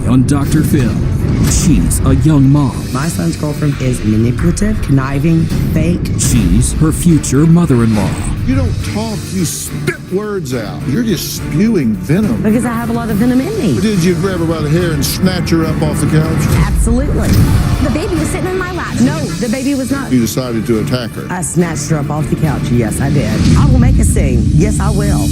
on Dr. Phil. She's a young mom. My son's girlfriend is manipulative, conniving, fake. She's her future mother-in-law. You don't talk, you spit words out. You're just spewing venom. Because I have a lot of venom in me. Did you grab her by the hair and snatch her up off the couch? Absolutely. The baby was sitting in my lap. No, the baby was not. You decided to attack her. I snatched her up off the couch. Yes, I did. I will make a scene. Yes, I will.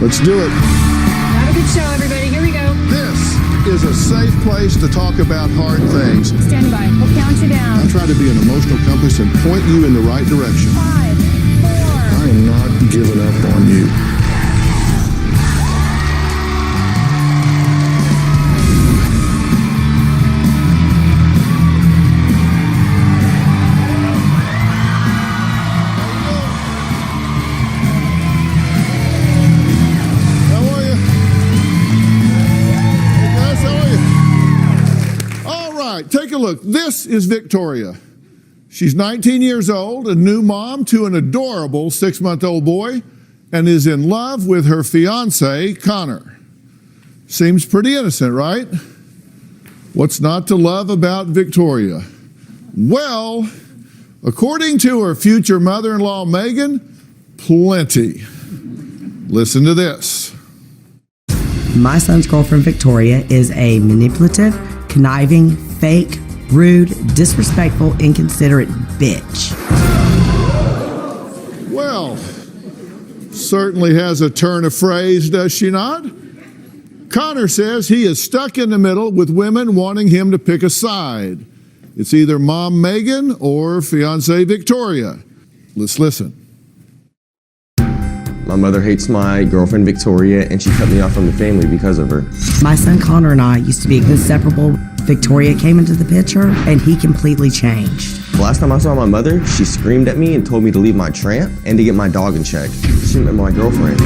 Let's do it. Have a good show, everybody. Here we go. This is a safe place to talk about hard things. Stand by. We'll count you down. I try to be an emotional compass and point you in the right direction. 5, 4. I am not giving up on you. Take a look. This is Victoria. She's 19 years old, a new mom to an adorable 6-month-old boy, and is in love with her fiance, Connor. Seems pretty innocent, right? What's not to love about Victoria? Well, according to her future mother-in-law, Megan, plenty. Listen to this. My son's girlfriend, Victoria, is a manipulative, conniving, fake, rude, disrespectful, inconsiderate bitch. Well, certainly has a turn of phrase, does she not? Connor says he is stuck in the middle with women wanting him to pick a side. It's either Mom Megan or fiancée Victoria. Let's listen. My mother hates my girlfriend Victoria, and she cut me off from the family because of her. My son Connor and I used to be inseparable. Victoria came into the picture, and he completely changed. The last time I saw my mother, she screamed at me and told me to leave my tramp and to get my dog in check. She met my girlfriend.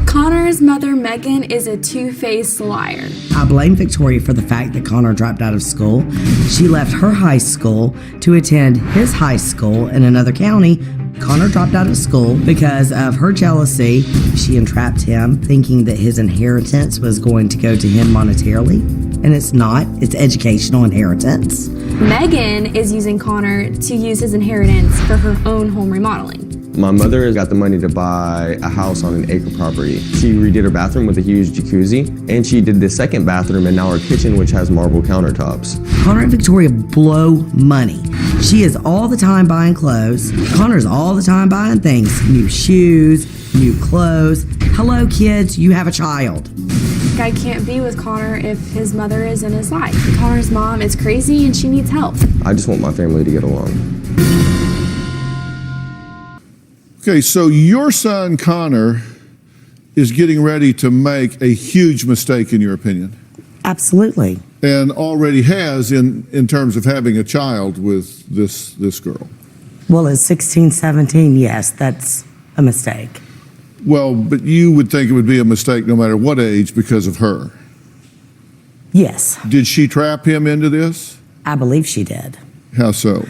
Connor's mother, Megan, is a two-faced liar. I blame Victoria for the fact that Connor dropped out of school. She left her high school to attend his high school in another county. Connor dropped out of school because of her jealousy. She entrapped him, thinking that his inheritance was going to go to him monetarily, and it's not. It's educational inheritance. Megan is using Connor to use his inheritance for her own home remodeling. My mother has got the money to buy a house on an acre property. She redid her bathroom with a huge jacuzzi, and she did the second bathroom and now her kitchen, which has marble countertops. Connor and Victoria blow money. She is all the time buying clothes. Connor's all the time buying things. New shoes, new clothes. Hello, kids, you have a child. Guy can't be with Connor if his mother is in his life. Connor's mom is crazy and she needs help. I just want my family to get along. Okay, so your son, Connor, is getting ready to make a huge mistake, in your opinion. Absolutely. And already has in terms of having a child with this girl. Well, at 16, 17, yes, that's a mistake. Well, but you would think it would be a mistake no matter what age because of her. Yes, Did she trap him into this? I believe she did. How so?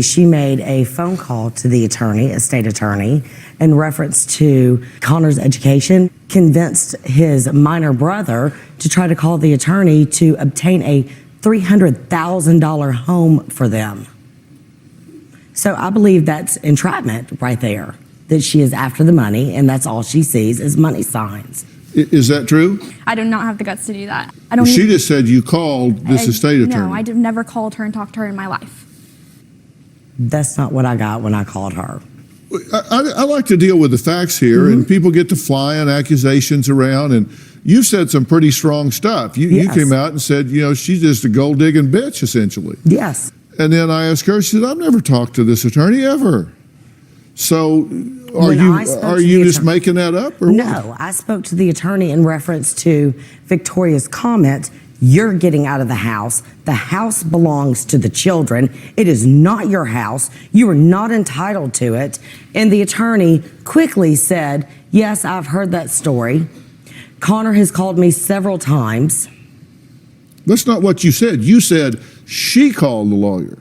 She made a phone call to the attorney, a state attorney, in reference to Connor's education, convinced his minor brother to try to call the attorney to obtain a $300,000 home for them. So I believe that's entrapment right there, that she is after the money and that's all she sees is money signs. Is that true? I do not have the guts to do that. She just said you called this estate attorney. No, I've never called her and talked to her in my life. That's not what I got when I called her. I like to deal with the facts here, and people get to flying accusations around, and you said some pretty strong stuff. You came out and said, she's just a gold-digging bitch, essentially. Yes. And then I asked her, she said, I've never talked to this attorney ever. So are you just making that up? Or no, what? I spoke to the attorney in reference to Victoria's comment, you're getting out of the house. The house belongs to the children. It is not your house. You are not entitled to it. And the attorney quickly said, yes, I've heard that story. Connor has called me several times. That's not what you said. You said she called the lawyer.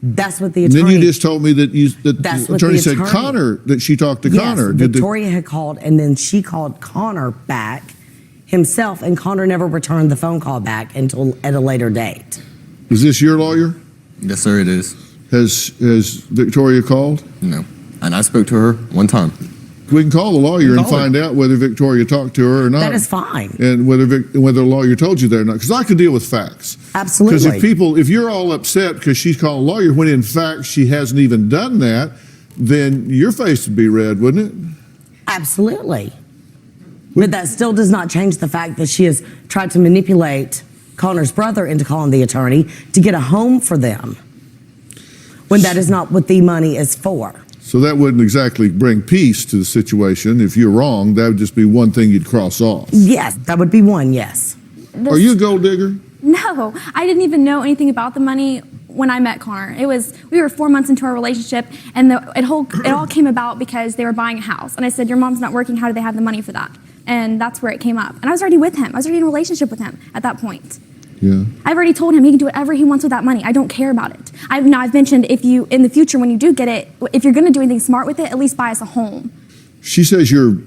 That's what the attorney... And then you just told me that the attorney said Connor, that she talked to Connor. Victoria had called, and then she called Connor back himself, and Connor never returned the phone call back until at a later date. Is this your lawyer? Yes, sir, it is. Has Victoria called? No. And I spoke to her one time. We can call the lawyer and Call her. find out whether Victoria talked to her or not. That is fine. And whether the lawyer told you that or not. Because I can deal with facts. Absolutely. Because if you're all upset because she's calling a lawyer when in fact she hasn't even done that, then your face would be red, wouldn't it? Absolutely. But that still does not change the fact that she has tried to manipulate Connor's brother into calling the attorney to get a home for them, when that is not what the money is for. So that wouldn't exactly bring peace to the situation. If you're wrong, that would just be one thing you'd cross off. Yes, that would be one, yes. Are you a gold digger? No, I didn't even know anything about the money when I met Connor. We were 4 months into our relationship, and it all came about because they were buying a house. And I said, your mom's not working, how do they have the money for that? And that's where it came up. And I was already with him. I was already in a relationship with him at that point. Yeah. I've already told him he can do whatever he wants with that money. I don't care about it. I've mentioned if you, in the future, when you do get it, if you're gonna do anything smart with it, at least buy us a home. She says you're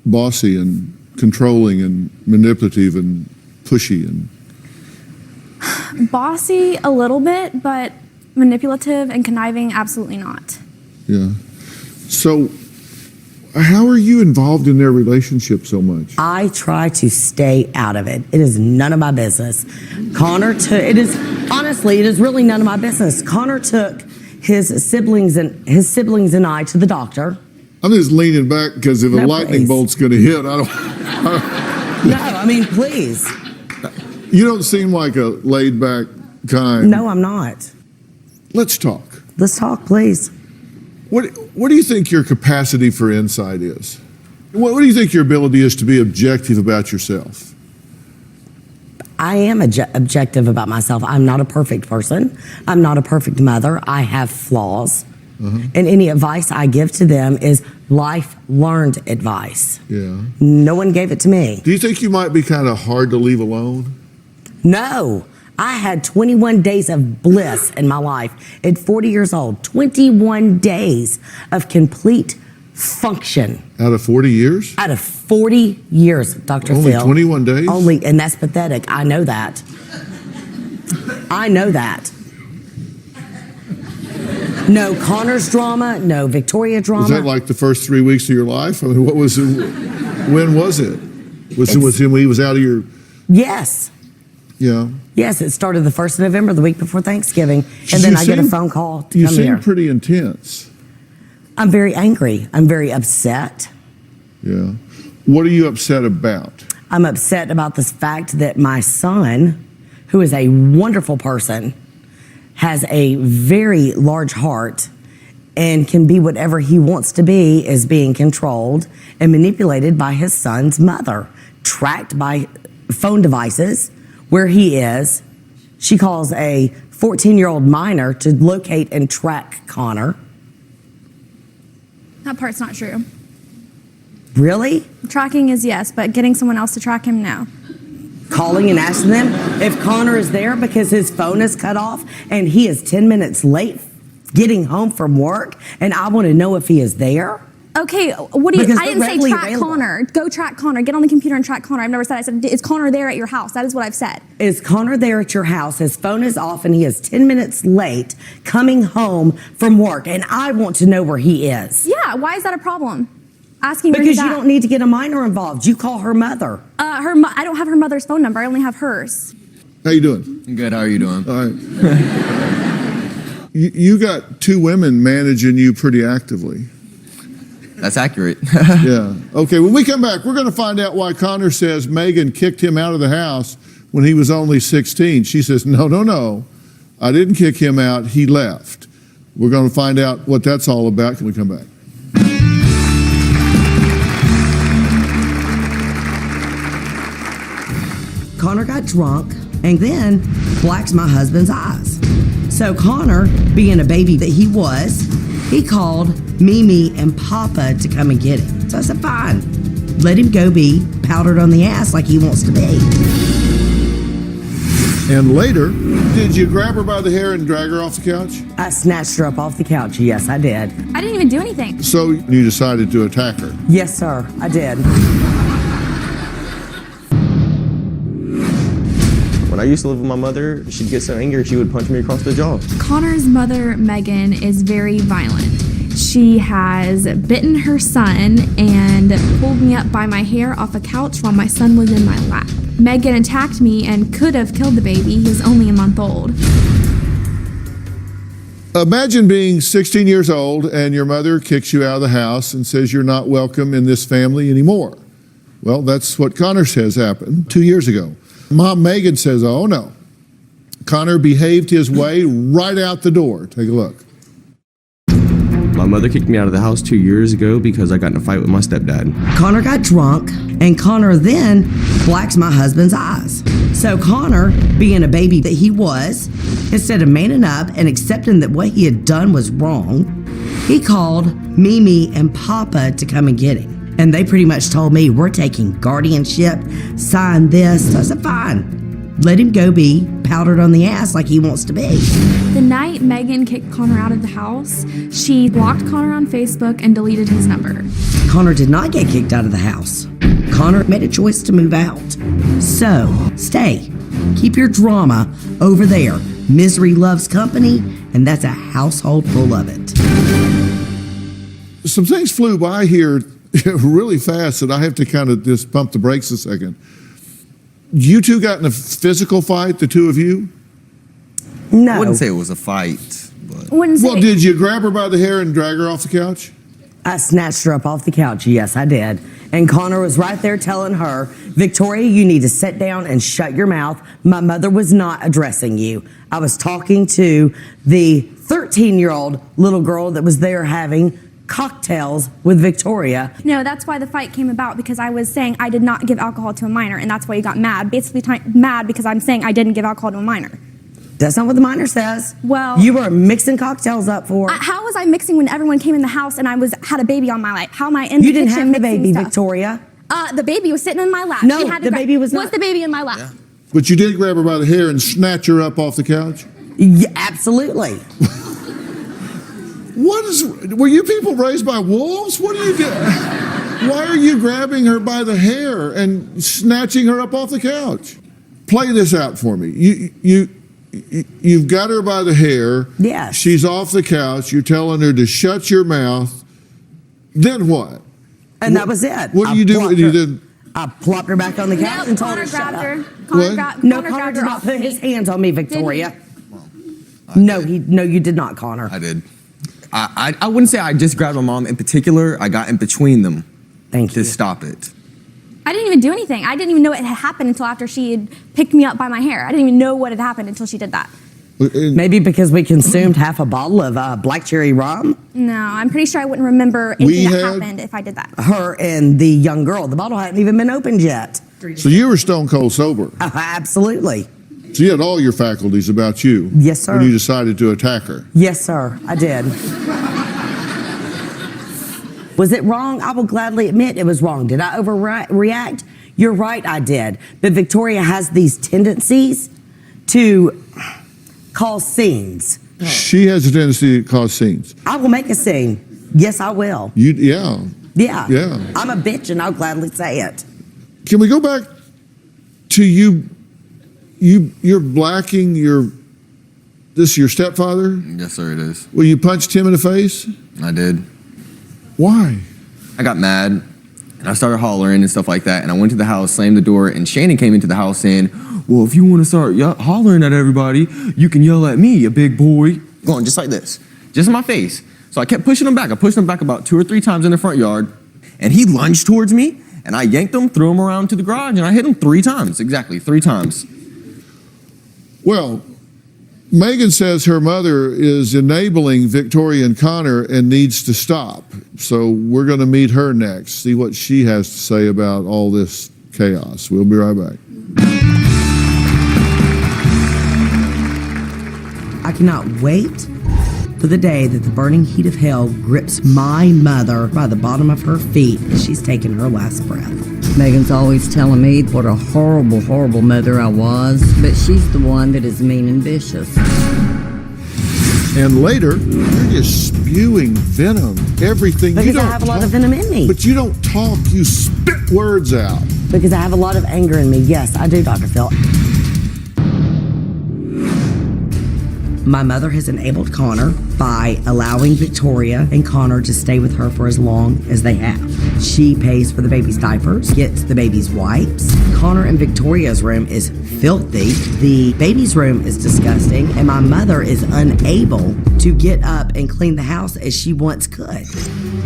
bossy and controlling and manipulative and pushy and Bossy a little bit, but manipulative and conniving, absolutely not. yeah. So how are you involved in their relationship so much? I try to stay out of it. It is none of my business. It is really none of my business. Connor took his siblings and I to the doctor. I'm just leaning back because if a No, lightning please. bolt's going to hit, No, I mean, please. you don't seem like a laid back kind. No, I'm not. Let's talk. Let's talk, please. What do you think your capacity for insight is? What do you think your ability is to be objective about yourself? I am objective about myself. I'm not a perfect person. I'm not a perfect mother. I have flaws. And any advice I give to them is life learned advice. Yeah. No one gave it to me. Do you think you might be kind of hard to leave alone? No. I had 21 days of bliss in my life at 40 years old. 21 days of complete function. Out of 40 years? Out of 40 years, Dr. Only Phil. 21 days? Only, and that's pathetic. I know that. I know that. No Connor's drama, no Victoria drama. Was that like the first 3 weeks of your life? I mean, what was it? When was it? Was it when he was out of your... Yes. Yeah. Yes, it started the 1st of November, the week before Thanksgiving. And then I get a phone call to You come seem here. pretty intense. I'm very angry. I'm very upset. Yeah. What are you upset about? I'm upset about the fact that my son, who is a wonderful person, has a very large heart and can be whatever he wants to be, is being controlled and manipulated by his son's mother, tracked by phone devices where he is. She calls a 14-year-old minor to locate and track Connor. That part's not true. Really? Tracking is yes, but getting someone else to track him, no. Calling and asking them if Connor is there because his phone is cut off and he is 10 minutes late getting home from work, and I want to know if he is there. Okay, what do you? Because I they're didn't say readily track available. Connor. Go track Connor. Get on the computer and track Connor. I've never said. I said, is Connor there at your house? That is what I've said. Is Connor there at your house? His phone is off and he is 10 minutes late coming home from work, and I want to know where he is. Yeah. Why is that a problem? Asking where Because he's you at. don't need to get a minor involved. You call her mother. I don't have her mother's phone number. I only have hers. How you doing? Good, how are you doing? All right. You got two women managing you pretty actively. That's accurate. Yeah. Okay, when we come back, we're going to find out why Connor says Megan kicked him out of the house when he was only 16. She says, no. I didn't kick him out. He left. We're going to find out what that's all about. Can we come back? Connor got drunk and then blacked my husband's eyes. So Connor, being a baby that he was, he called Mimi and Papa to come and get him. So I said, fine, let him go be powdered on the ass like he wants to be. And later, did you grab her by the hair and drag her off the couch? I snatched her up off the couch. Yes, I did. I didn't even do anything. So you decided to attack her. Yes, sir, I did. When I used to live with my mother, she'd get so angry she would punch me across the jaw. Connor's mother, Megan, is very violent. She has bitten her son and pulled me up by my hair off a couch while my son was in my lap. Megan attacked me and could have killed the baby. He was only a month old. Imagine being 16 years old and your mother kicks you out of the house and says you're not welcome in this family anymore. Well, that's what Connor says happened 2 years ago. Mom Megan says, oh no. Connor behaved his way right out the door. Take a look. My mother kicked me out of the house 2 years ago because I got in a fight with my stepdad. Connor got drunk, and Connor then blacks my husband's eyes. So Connor, being a baby that he was, instead of manning up and accepting that what he had done was wrong, he called Mimi and Papa to come and get him. And they pretty much told me, we're taking guardianship, sign this. So I said, fine. Let him go be powdered on the ass like he wants to be. The night Megan kicked Connor out of the house, she blocked Connor on Facebook and deleted his number. Connor did not get kicked out of the house. Connor made a choice to move out. So, stay. Keep your drama over there. Misery loves company, and that's a household full of it. Some things flew by here really fast that I have to kind of just pump the brakes a second. You two got in a physical fight, the two of you? No. I wouldn't say it was a fight, but Well, did you grab her by the hair and drag her off the couch? I snatched her up off the couch. Yes, I did. And Connor was right there telling her, Victoria, you need to sit down and shut your mouth. My mother was not addressing you. I was talking to the 13-year-old little girl that was there having cocktails with Victoria. No, that's why the fight came about, because I was saying I did not give alcohol to a minor, and that's why you got mad. Basically mad because I'm saying I didn't give alcohol to a minor. That's not what the minor says. Well, you were mixing cocktails up for. How was I mixing when everyone came in the house and I had a baby on my lap? How am I in the You didn't kitchen have the mixing baby, stuff? Victoria. The baby was sitting in my lap. No, She had to the baby was not. Was the baby in my lap? Yeah. But you did grab her by the hair and snatch her up off the couch? Yeah, absolutely. Were you people raised by wolves? What are you doing? Why are you grabbing her by the hair and snatching her up off the couch? Play this out for me. You've got her by the hair. Yes. She's off the couch. You're telling her to shut your mouth. Then what? And that was it. What do you do? I plopped her back on the couch No, and told Connor her to shut grabbed up. her. What? No, Connor Connor grabbed did her not off put me. his hands on me, Victoria. Did No, you did not, Connor. I did. I wouldn't say I just grabbed my mom in particular. I got in between them Thank to you. stop it. I didn't even do anything. I didn't even know it had happened until after she had picked me up by my hair. I didn't even know what had happened until she did that. Maybe because we consumed half a bottle of black cherry rum. No, I'm pretty sure I wouldn't remember anything that happened if I did that. Her and the young girl. The bottle hadn't even been opened yet. So you were stone cold sober. Absolutely. So you had all your faculties about you. Yes, sir. When you decided to attack her. Yes, sir, I did. Was it wrong? I will gladly admit it was wrong. Did I overreact? You're right, I did. But Victoria has these tendencies to cause scenes. She has a tendency to cause scenes. I will make a scene. Yes, I will. Yeah. Yeah. Yeah. I'm a bitch and I'll gladly say it. Can we go back to you? You're blacking this is your stepfather? Yes, sir, it is. Well, you punched him in the face? I did. Why? I got mad, and I started hollering and stuff like that, and I went to the house, slammed the door, and Shannon came into the house saying, well, if you want to start hollering at everybody, you can yell at me, a big boy. Going just like this, just in my face. So I kept pushing him back. I pushed him back about 2 or 3 times in the front yard, and he lunged towards me, and I yanked him, threw him around to the garage, and I hit him 3 times, exactly 3 times. Well, Megan says her mother is enabling Victoria and Connor and needs to stop. So we're going to meet her next, see what she has to say about all this chaos. We'll be right back. I cannot wait for the day that the burning heat of hell grips my mother by the bottom of her feet as she's taking her last breath. Megan's always telling me what a horrible, horrible mother I was, but she's the one that is mean and vicious. And later, you're just spewing venom, everything. Because you don't I have a lot of venom in me. But you don't talk, you spit words out. Because I have a lot of anger in me. Yes, I do, Dr. Phil. My mother has enabled Connor by allowing Victoria and Connor to stay with her for as long as they have. She pays for the baby's diapers, gets the baby's wipes. Connor and Victoria's room is filthy. The baby's room is disgusting, and my mother is unable to get up and clean the house as she once could.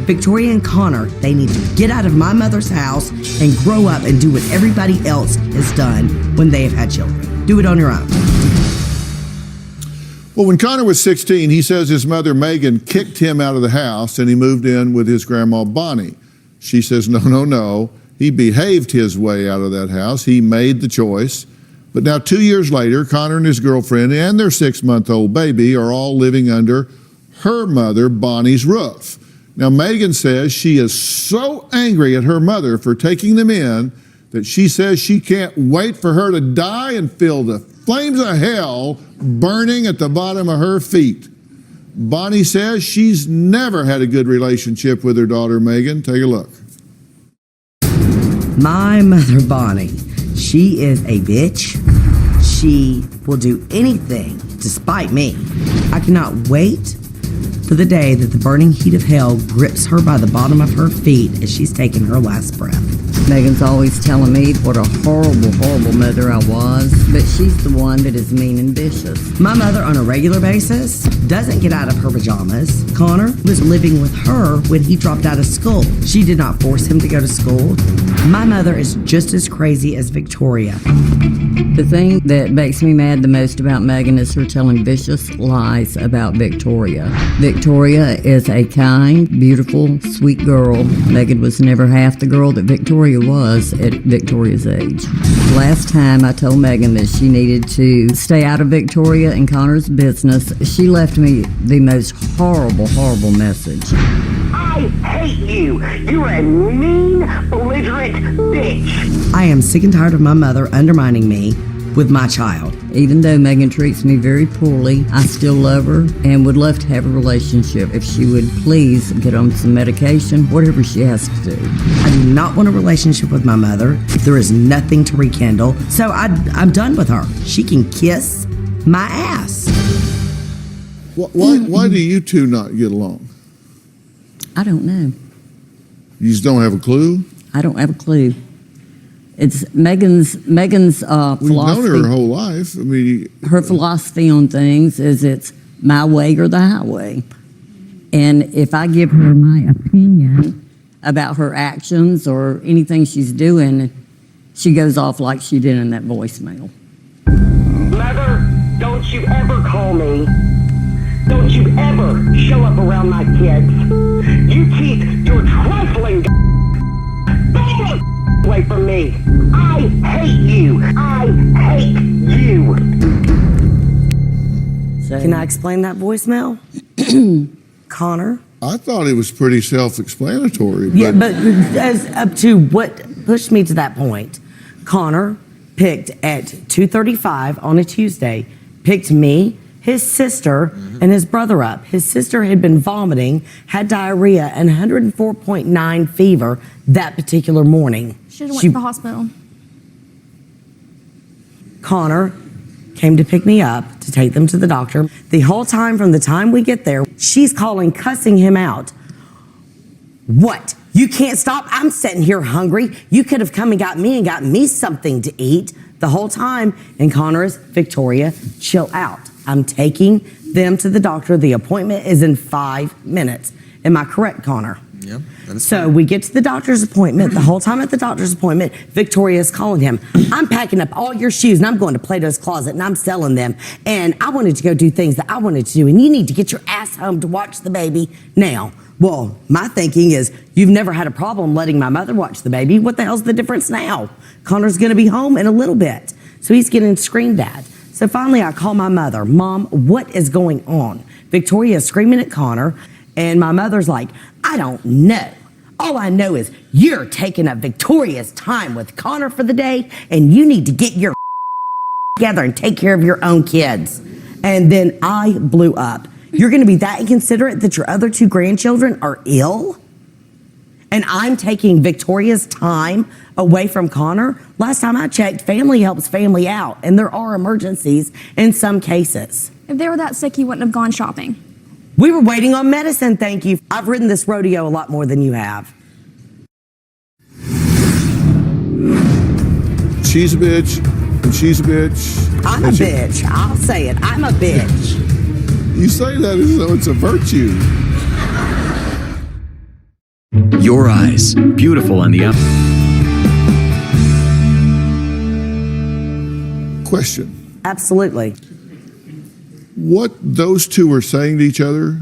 Victoria and Connor, they need to get out of my mother's house and grow up and do what everybody else has done when they have had children. Do it on your own. Well, when Connor was 16, he says his mother, Megan, kicked him out of the house and he moved in with his grandma, Bonnie. She says, no. He behaved his way out of that house. He made the choice. But now 2 years later, Connor and his girlfriend and their 6-month-old baby are all living under her mother, Bonnie's roof. Now, Megan says she is so angry at her mother for taking them in that she says she can't wait for her to die and feel the flames of hell burning at the bottom of her feet. Bonnie says she's never had a good relationship with her daughter, Megan. Take a look. My mother, Bonnie, she is a bitch. She will do anything to spite me. I cannot wait for the day that the burning heat of hell grips her by the bottom of her feet as she's taking her last breath. Megan's always telling me what a horrible, horrible mother I was, but she's the one that is mean and vicious. My mother, on a regular basis, doesn't get out of her pajamas. Connor was living with her when he dropped out of school. She did not force him to go to school. My mother is just as crazy as Victoria. The thing that makes me mad the most about Megan is her telling vicious lies about Victoria. Victoria is a kind, beautiful, sweet girl. Megan was never half the girl that Victoria was at Victoria's age. Last time I told Megan that she needed to stay out of Victoria and Connor's business, she left me the most horrible, horrible message. I hate you. You're a mean, belligerent bitch. I am sick and tired of my mother undermining me with my child. Even though Megan treats me very poorly, I still love her and would love to have a relationship if she would please get on some medication, whatever she has to do. I do not want a relationship with my mother. There is nothing to rekindle, so I'm done with her. She can kiss my ass. Why do you two not get along? I don't know. You just don't have a clue? I don't have a clue. It's Megan's philosophy. We've known her whole life. I mean, her philosophy on things is it's my way or the highway. And if I give her my opinion about her actions or anything she's doing, she goes off like she did in that voicemail. Mother, don't you ever call me. Don't you ever show up around my kids. You keep your trifling away from me. I hate you. I hate you. So, Can I explain that voicemail? Connor? I thought it was pretty self-explanatory. Yeah, but as up to what pushed me to that point, Connor picked at 2:35 on a Tuesday, picked me, his sister, and his brother up. His sister had been vomiting, had diarrhea, and 104.9 fever that particular morning. Should have went to the hospital. Connor came to pick me up to take them to the doctor. The whole time from the time we get there, she's calling, cussing him out. What? You can't stop? I'm sitting here hungry. You could have come and got me something to eat the whole time. And Connor is, Victoria, chill out. I'm taking them to the doctor. The appointment is in 5 minutes. Am I correct, Connor? Yeah. So we get to the doctor's appointment. The whole time at the doctor's appointment, Victoria is calling him. I'm packing up all your shoes and I'm going to Plato's Closet and I'm selling them. And I wanted to go do things that I wanted to do. And you need to get your ass home to watch the baby now. Well, my thinking is you've never had a problem letting my mother watch the baby. What the hell's the difference now? Connor's going to be home in a little bit. So he's getting screamed at. So finally I call my mother. Mom, what is going on? Victoria is screaming at Connor. And my mother's like, I don't know. All I know is you're taking up Victoria's time with Connor for the day, and you need to get your together and take care of your own kids. And then I blew up. You're going to be that inconsiderate that your other 2 grandchildren are ill? And I'm taking Victoria's time away from Connor? Last time I checked, family helps family out, and there are emergencies in some cases. If they were that sick, he wouldn't have gone shopping. We were waiting on medicine, thank you. I've ridden this rodeo a lot more than you have. She's a bitch, and she's a bitch. I'm a bitch. I'll say it. I'm a bitch. You say that as though it's a virtue. Your eyes, beautiful on the up. Question. Absolutely. What those two are saying to each other,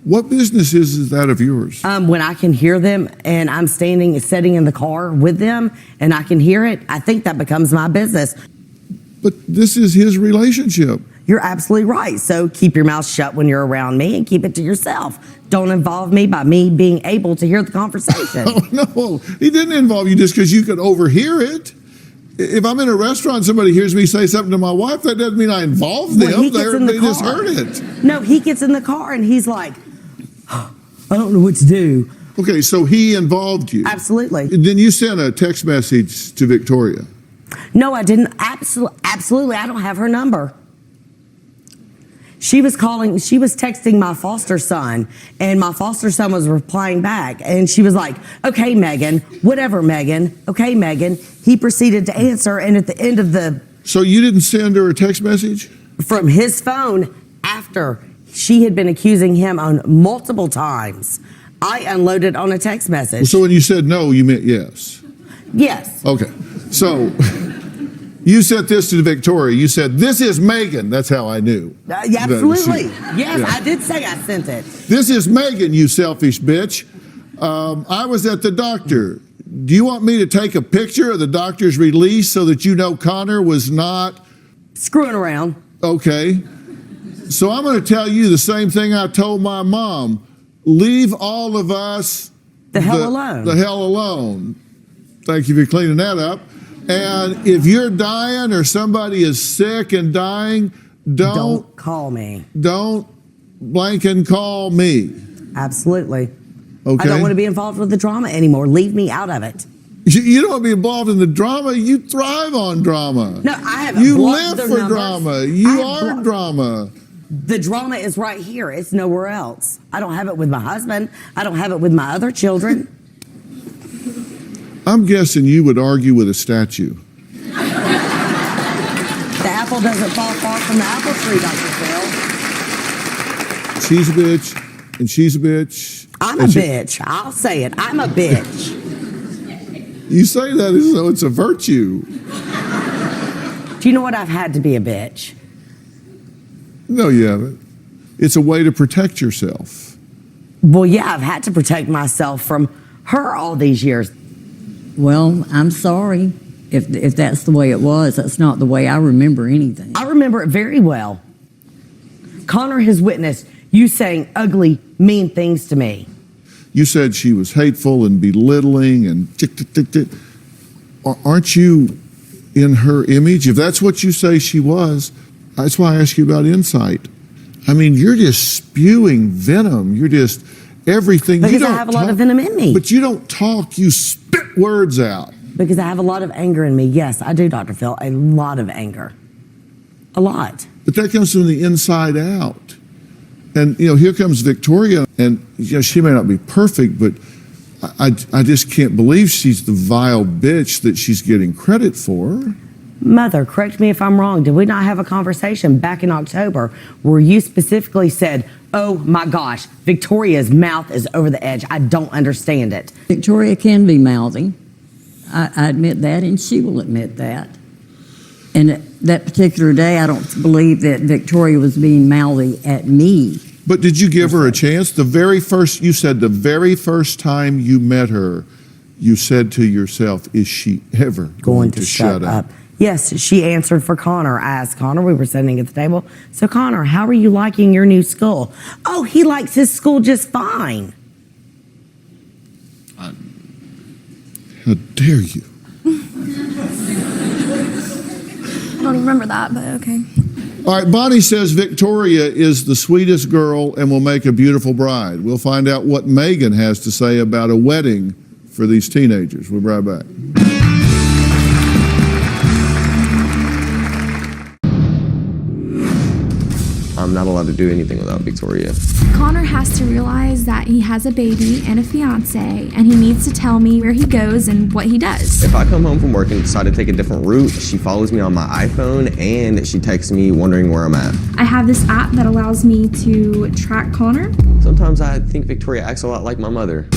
what business is that of yours? When I can hear them and I'm sitting in the car with them and I can hear it, I think that becomes my business. But this is his relationship. You're absolutely right. So keep your mouth shut when you're around me and keep it to yourself. Don't involve me by me being able to hear the conversation. Oh, no, he didn't involve you just because you could overhear it. If I'm in a restaurant, somebody hears me say something to my wife, that doesn't mean I involved them. Well, he gets in the They car. just heard it. No, he gets in the car and he's like, I don't know what to do. Okay, so he involved you. Absolutely. Then you sent a text message to Victoria. No, I didn't. Absolutely. I don't have her number. She was texting my foster son, and my foster son was replying back, and she was like, okay, Megan, whatever, Megan, okay, Megan. He proceeded to answer, and at the end of So you didn't send her a text message? from his phone, after she had been accusing him on multiple times, I unloaded on a text message. So when you said no, you meant yes? Yes. Okay, so you sent this to Victoria. You said, this is Megan. That's how I knew. Yeah, absolutely. Yes, yeah. I did say I sent it. This is Megan, you selfish bitch. I was at the doctor. Do you want me to take a picture of the doctor's release so that you know Connor was not screwing around? Okay. So I'm going to tell you the same thing I told my mom. Leave all of us the hell alone. The hell alone. Thank you for cleaning that up. And if you're dying or somebody is sick and dying, don't call me. Don't blank and call me. Absolutely. Okay. I don't want to be involved with the drama anymore. Leave me out of it. You don't want to be involved in the drama. You thrive on drama. No, I have. You live for drama. You are drama. The drama is right here. It's nowhere else. I don't have it with my husband. I don't have it with my other children. I'm guessing you would argue with a statue. The apple doesn't fall far from the apple tree, Dr. Phil. She's a bitch, and she's a bitch. I'm a bitch. I'll say it. I'm a bitch. You say that as though it's a virtue. Do you know what? I've had to be a bitch. No, you haven't. It's a way to protect yourself. Well, yeah, I've had to protect myself from her all these years. Well, I'm sorry if that's the way it was. That's not the way I remember anything. I remember it very well. Connor has witnessed you saying ugly, mean things to me. You said she was hateful and belittling and tick, tick, tick, tick. Aren't you in her image? If that's what you say she was, that's why I ask you about insight. I mean, you're just spewing venom. You're just everything. Because I have a lot of venom in me. But you don't talk. You spit words out. Because I have a lot of anger in me. Yes, I do, Dr. Phil. A lot of anger. A lot. But that comes from the inside out. And, here comes Victoria. And, she may not be perfect, but I just can't believe she's the vile bitch that she's getting credit for. Mother, correct me if I'm wrong. Did we not have a conversation back in October where you specifically said, oh my gosh, Victoria's mouth is over the edge. I don't understand it. Victoria can be mouthy. I admit that, and she will admit that. And that particular day, I don't believe that Victoria was being mouthy at me. But did you give her a chance? You said the very first time you met her, you said to yourself, is she ever going to shut up? Yes, she answered for Connor. I asked Connor, we were sitting at the table. So Connor, how are you liking your new school? Oh, he likes his school just fine. How dare you? I don't remember that, but okay. All right, Bonnie says Victoria is the sweetest girl and will make a beautiful bride. We'll find out what Megan has to say about a wedding for these teenagers. We'll be right back. I'm not allowed to do anything without Victoria. Connor has to realize that he has a baby and a fiance, and he needs to tell me where he goes and what he does. If I come home from work and decide to take a different route, she follows me on my iPhone and she texts me wondering where I'm at. I have this app that allows me to track Connor. Sometimes I think Victoria acts a lot like my mother.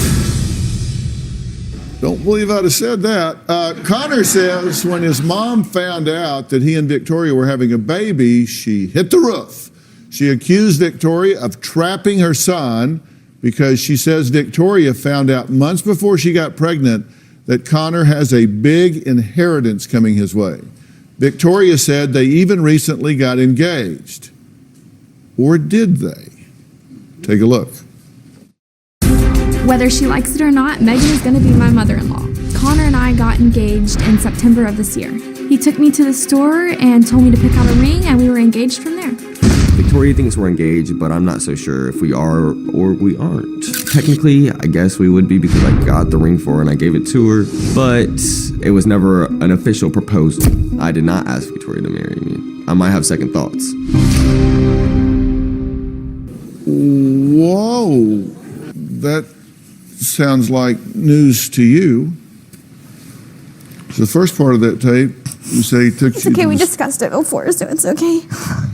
Don't believe I'd have said that. Connor says when his mom found out that he and Victoria were having a baby, she hit the roof. She accused Victoria of trapping her son because she says Victoria found out months before she got pregnant that Connor has a big inheritance coming his way. Victoria said they even recently got engaged. Or did they? Take a look. Whether she likes it or not, Megan is going to be my mother-in-law. Connor and I got engaged in September of this year. He took me to the store and told me to pick out a ring, and we were engaged from there. Victoria thinks we're engaged, but I'm not so sure if we are or we aren't. Technically, I guess we would be because I got the ring for her and I gave it to her, but it was never an official proposal. I did not ask Victoria to marry me. I might have second thoughts. Whoa, that sounds like news to you. So the first part of that tape, you say he took It's you. okay, we discussed it before, so it's okay.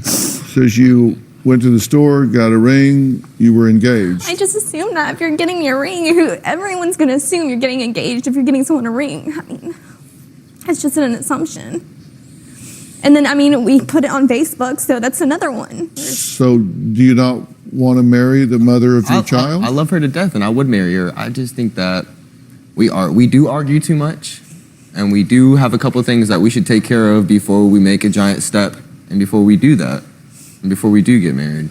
Says you went to the store, got a ring, you were engaged. I just assumed that if you're getting me a ring, everyone's going to assume you're getting engaged if you're getting someone a ring. I mean, it's just an assumption. And then, I mean, we put it on Facebook, so that's another one. So do you not want to marry the mother of your child? I love her to death, and I would marry her. I just think that we do argue too much, and we do have a couple of things that we should take care of before we make a giant step, and before we do that, and before we do get married.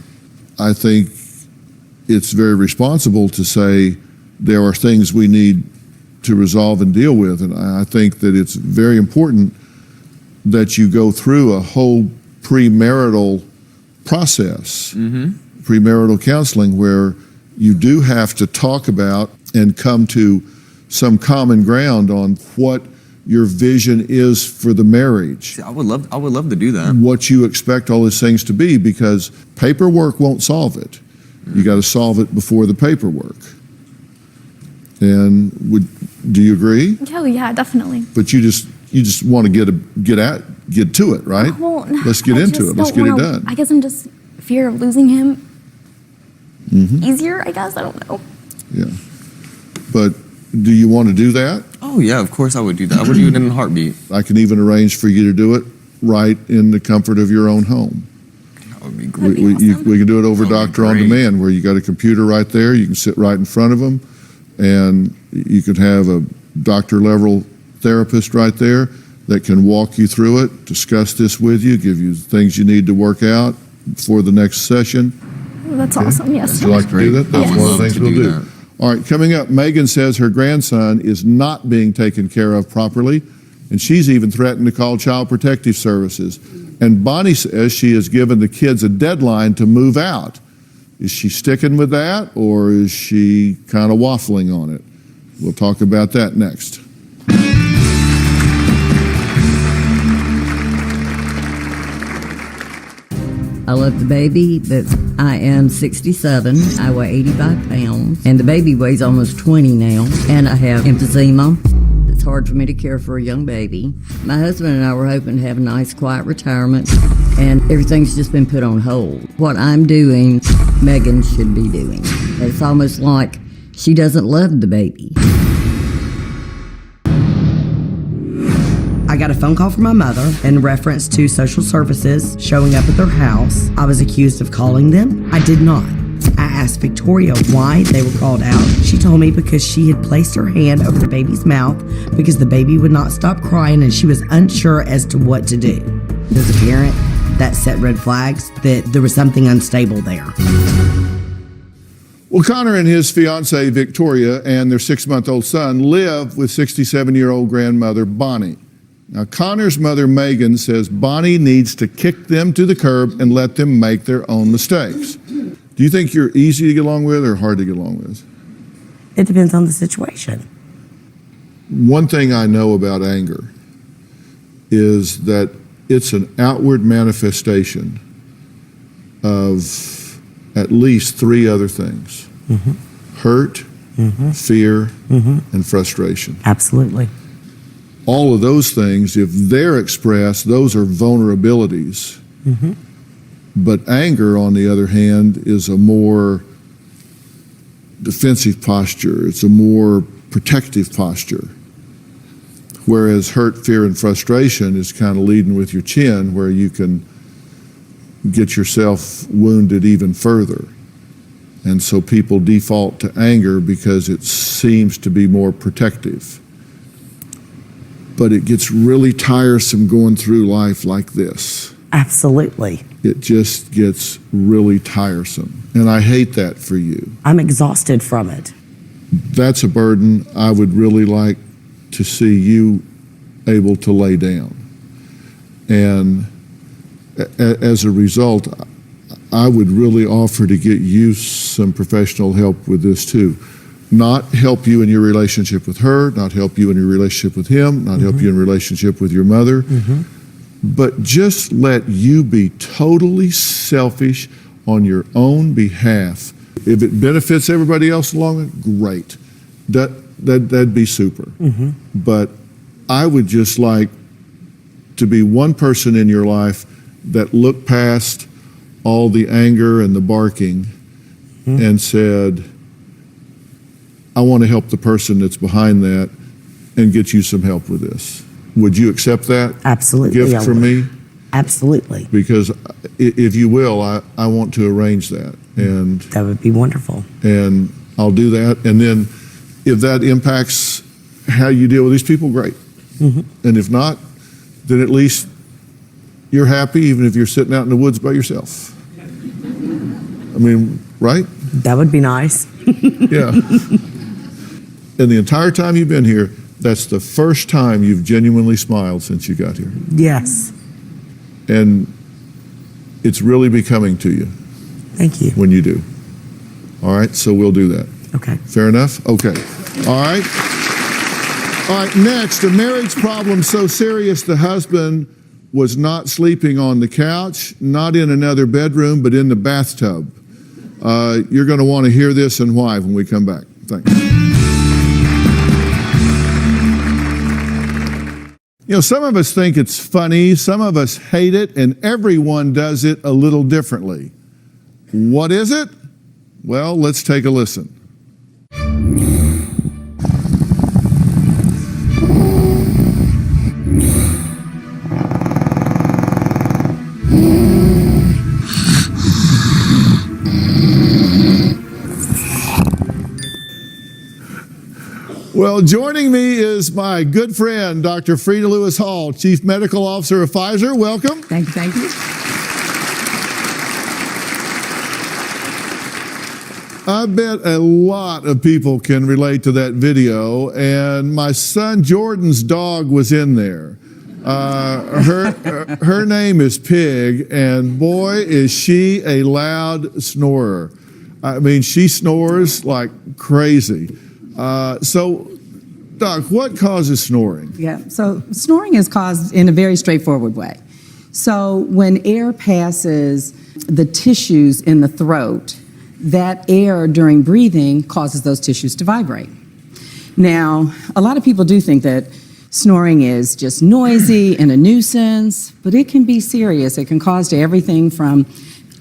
I think it's very responsible to say there are things we need to resolve and deal with, and I think that it's very important that you go through a whole premarital process, premarital counseling, where you do have to talk about and come to some common ground on what your vision is for the marriage. See, I would love to do that. What you expect all these things to be, because paperwork won't solve it. You got to solve it before the paperwork. And do you agree? Oh, yeah, definitely. But you just want to get to it, right? Well, Let's get into it. Let's get it done. I guess I'm just fear of losing him. Easier, I guess. I don't know. Yeah. But do you want to do that? Oh yeah, of course I would do that. I would do it in a heartbeat. I can even arrange for you to do it right in the comfort of your own home. That would be great. We can do it over That would be Doctor on great. Demand, where you got a computer right there. You can sit right in front of them, and you can have a doctor-level therapist right there that can walk you through it, discuss this with you, give you things you need to work out for the next session. That's awesome, yes. Would you like to do that? That's I would one of love the things to we'll do do. that. All right, coming up, Megan says her grandson is not being taken care of properly, and she's even threatened to call Child Protective Services. And Bonnie says she has given the kids a deadline to move out. Is she sticking with that, or is she kind of waffling on it? We'll talk about that next. I love the baby, but I am 67. I weigh 85 pounds, and the baby weighs almost 20 now, and I have emphysema. It's hard for me to care for a young baby. My husband and I were hoping to have a nice, quiet retirement, and everything's just been put on hold. What I'm doing, Megan should be doing. It's almost like she doesn't love the baby. I got a phone call from my mother in reference to social services showing up at their house. I was accused of calling them. I did not. I asked Victoria why they were called out. She told me because she had placed her hand over the baby's mouth because the baby would not stop crying and she was unsure as to what to do. As a parent, that set red flags that there was something unstable there. Well, Connor and his fiancee, Victoria, and their 6-month-old son live with 67-year-old grandmother, Bonnie. Now, Connor's mother, Megan, says Bonnie needs to kick them to the curb and let them make their own mistakes. Do you think you're easy to get along with or hard to get along with? It depends on the situation. One thing I know about anger is that it's an outward manifestation of at least 3 other things: hurt, fear, and frustration. Absolutely. All of those things, if they're expressed, those are vulnerabilities. But anger, on the other hand, is a more defensive posture. It's a more protective posture. Whereas hurt, fear, and frustration is kind of leading with your chin, where you can get yourself wounded even further. And so people default to anger because it seems to be more protective. But it gets really tiresome going through life like this. Absolutely. It just gets really tiresome. And I hate that for you. I'm exhausted from it. That's a burden I would really like to see you able to lay down. And as a result, I would really offer to get you some professional help with this too. Not help you in your relationship with her, not help you in your relationship with him, not help you in relationship with your mother, but just let you be totally selfish on your own behalf. If it benefits everybody else along it, great. That'd be super. But I would just like to be one person in your life that looked past all the anger and the barking and said, I want to help the person that's behind that and get you some help with this. Would you accept that Absolutely. gift from me? Absolutely. Because if you will, I want to arrange that. And That would be wonderful. and I'll do that. And then if that impacts how you deal with these people, great. And if not, then at least you're happy even if you're sitting out in the woods by yourself. I mean, right? That would be nice. Yeah. And the entire time you've been here, that's the first time you've genuinely smiled since you got here. Yes. And it's really becoming to you Thank you. when you do. All right, so we'll do that. Okay. Fair enough? Okay. All right. All right, next, a marriage problem so serious the husband was not sleeping on the couch, not in another bedroom, but in the bathtub. You're going to want to hear this and why when we come back. Thanks. You know, some of us think it's funny, some of us hate it, and everyone does it a little differently. What is it? Well, let's take a listen. Well, joining me is my good friend, Dr. Frida Lewis Hall, Chief Medical Officer of Pfizer. Welcome. Thank you, thank you. I bet a lot of people can relate to that video, and my son Jordan's dog was in there. Her name is Pig, and boy, is she a loud snorer. I mean, she snores like crazy. So, Doc, what causes snoring? Yeah, so snoring is caused in a very straightforward way. So when air passes the tissues in the throat, that air during breathing causes those tissues to vibrate. Now, a lot of people do think that snoring is just noisy and a nuisance, but it can be serious. It can cause to everything from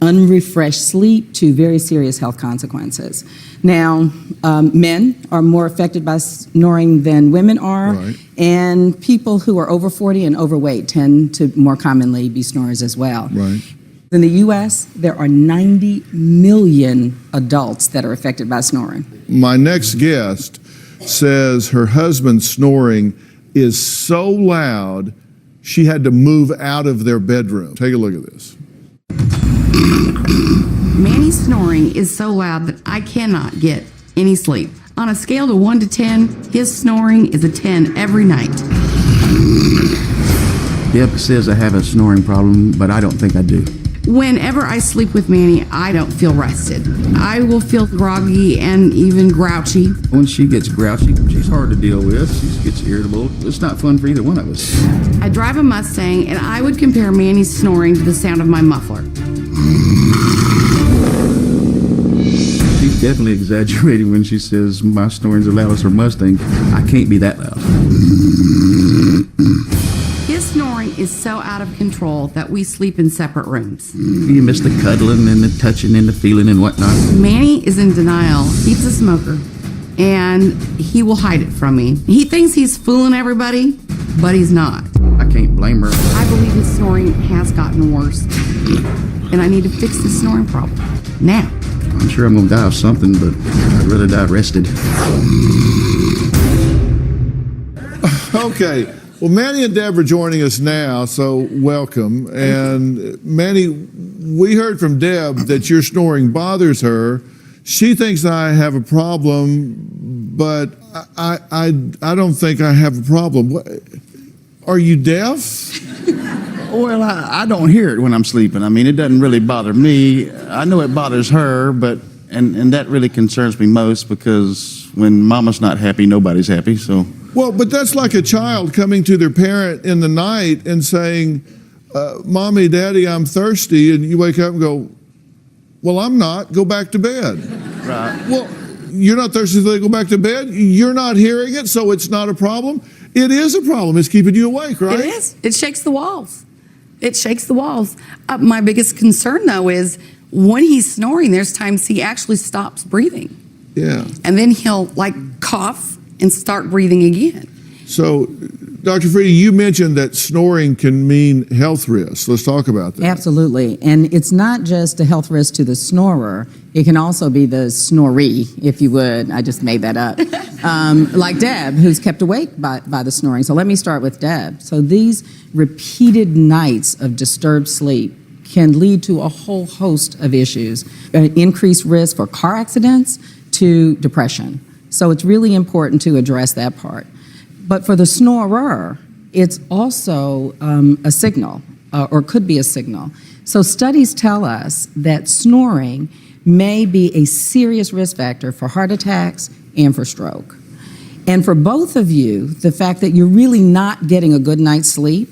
unrefreshed sleep to very serious health consequences. Now, men are more affected by snoring than women are, Right. and people who are over 40 and overweight tend to more commonly be snorers as well. Right. In the U.S., there are 90 million adults that are affected by snoring. My next guest says her husband's snoring is so loud she had to move out of their bedroom. Take a look at this. Manny's snoring is so loud that I cannot get any sleep. On a scale of 1 to 10, his snoring is a 10 every night. Deb says I have a snoring problem, but I don't think I do. Whenever I sleep with Manny, I don't feel rested. I will feel groggy and even grouchy. When she gets grouchy, she's hard to deal with. She gets irritable. It's not fun for either one of us. I drive a Mustang, and I would compare Manny's snoring to the sound of my muffler. She's definitely exaggerating when she says my snoring's the loudest her Mustang. I can't be that loud. His snoring is so out of control that we sleep in separate rooms. You miss the cuddling and the touching and the feeling and whatnot. Manny is in denial. He's a smoker, and he will hide it from me. He thinks he's fooling everybody, but he's not. I can't blame her. I believe his snoring has gotten worse, and I need to fix the snoring problem now. I'm sure I'm gonna die of something, but I'd rather die rested. Okay. Well, Manny and Deb are joining us now, so welcome. And Manny, we heard from Deb that your snoring bothers her. She thinks I have a problem, but I don't think I have a problem. Are you deaf? Well, I don't hear it when I'm sleeping. I mean, it doesn't really bother me. I know it bothers her, but and that really concerns me most because when mama's not happy, nobody's happy, so. Well, but that's like a child coming to their parent in the night and saying, Mommy, Daddy, I'm thirsty. And you wake up and go, well, I'm not. Go back to bed. Right. Well, you're not thirsty, so they go back to bed. You're not hearing it, so it's not a problem. It is a problem. It's keeping you awake, right? It is. It shakes the walls. It shakes the walls. My biggest concern, though, is when he's snoring, there's times he actually stops breathing. Yeah. And then he'll, like, cough and start breathing again. So, Dr. Friede, you mentioned that snoring can mean health risks. Let's talk about that. Absolutely. And it's not just a health risk to the snorer, it can also be the snoree, if you would. I just made that up. Like Deb, who's kept awake by the snoring. So let me start with Deb. So these repeated nights of disturbed sleep can lead to a whole host of issues, increased risk for car accidents to depression. So it's really important to address that part. But for the snorer, it's also a signal, or could be a signal. So studies tell us that snoring may be a serious risk factor for heart attacks and for stroke. And for both of you, the fact that you're really not getting a good night's sleep